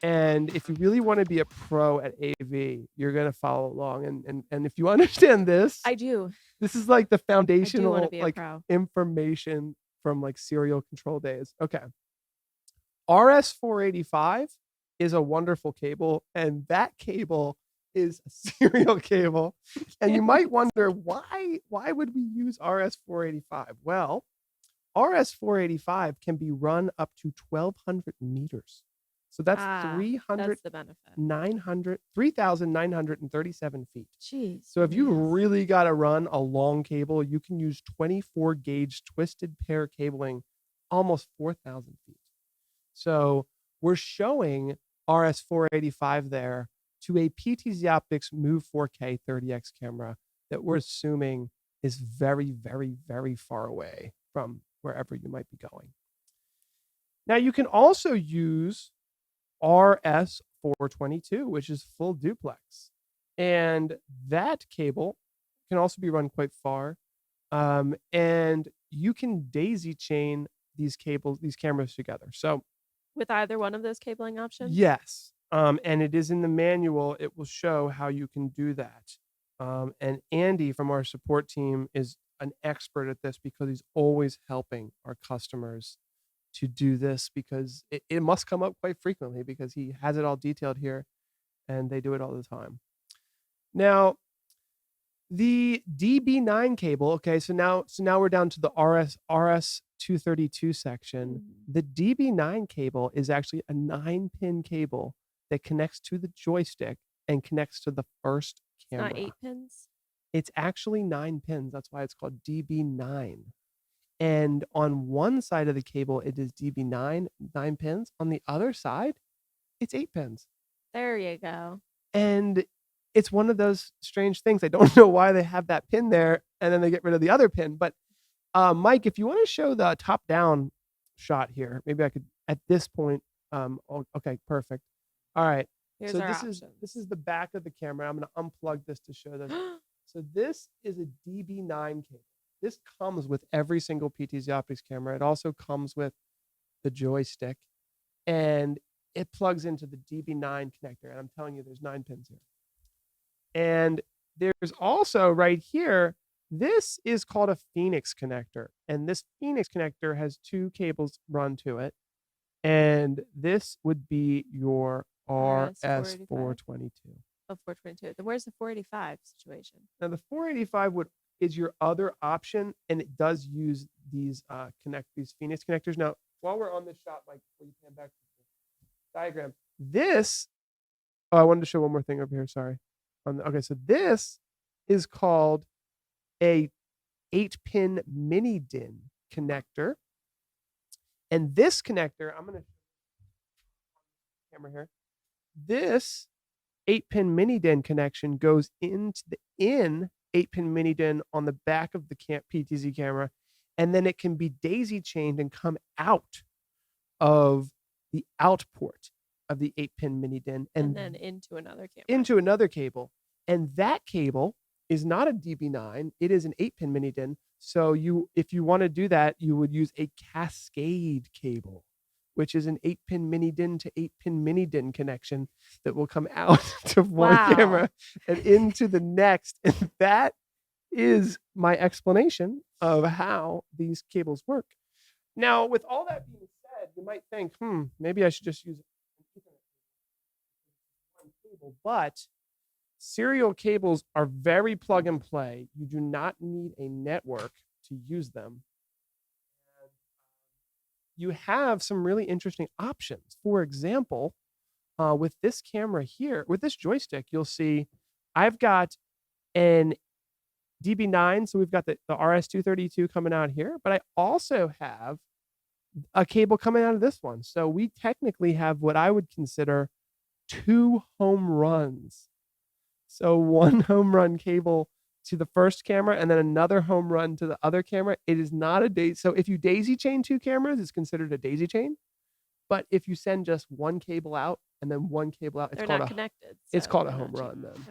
And if you really want to be a pro at AV, you're going to follow along. And if you understand this, I do. This is like the foundational like pro. information from like serial control days. Okay. RS-485 is a wonderful cable, and that cable is a serial cable. And you might wonder why would we use RS-485? Well, RS-485 can be run up to 1,200 meters. So that's That's the benefit. 3,937 feet. Jeez. So if you really got to run a long cable, you can use 24 gauge twisted pair cabling, almost 4,000 feet. So we're showing RS-485 there to a PTZ Optics Move 4K 30x camera that we're assuming is very, very, very far away from wherever you might be going. Now you can also use RS-422, which is full duplex. And that cable can also be run quite far. And you can daisy chain these cameras together. So with either one of those cabling options? Yes. And it is in the manual. It will show how you can do that. And Andy from our support team is an expert at this because he's always helping our customers to do this, because it must come up quite frequently because he has it all detailed here and they do it all the time. Now, the DB9 cable, okay, so now we're down to the RS232 section. The DB9 cable is actually a 9-pin cable that connects to the joystick and connects to the first camera. Not 8 pins? It's actually 9 pins. That's why it's called DB9. And on one side of the cable, it is DB9, 9 pins. On the other side, it's 8 pins. There you go. And it's one of those strange things. I don't know why they have that pin there and then they get rid of the other pin. But Mike, if you want to show the top-down shot here, maybe I could at this point. Okay, perfect. All right. Here's so our this is the back of the camera. I'm going to unplug this to show this. So this is a DB9 cable. This comes with every single PTZ Optics camera. It also comes with the joystick, and it plugs into the DB9 connector. And I'm telling you, there's 9 pins here. And there's also right here, this is called a Phoenix connector. And this Phoenix connector has 2 cables run to it. And this would be your RS-422. Oh, 422. Then where's the 485 situation? Now the 485 is your other option, and it does use these these Phoenix connectors. Now, while we're on this shot, Mike, before you pan back to the diagram, I wanted to show one more thing over here. Sorry. Okay, so this is called a 8-pin mini DIN connector, and this connector, I'm going to camera here. This 8-pin mini DIN connection goes into the 8-pin mini DIN on the back of the PTZ camera, and then it can be daisy chained and come out of the out port of the 8-pin mini DIN and then into another camera. Into another cable. And that cable is not a DB9, it is an 8-pin mini DIN. So if you want to do that, you would use a cascade cable, which is an 8-pin mini DIN to 8-pin mini DIN connection that will come out to one camera and into the next. And that is my explanation of how these cables work. Now, with all that being said, you might think, maybe I should just use one cable. But serial cables are very plug and play. You do not need a network to use them. You have some really interesting options. For example, with this camera here, with this joystick, you'll see I've got an DB9, so we've got the RS-232 coming out here, but I also have a cable coming out of this one. So we technically have what I would consider 2 home runs. So one home run cable to the first camera and then another home run to the other camera. It is not a daisy. So if you daisy chain 2 cameras, it's considered a daisy chain. But if you send just one cable out and then one cable out, it's not connected. It's called a home run then. Okay.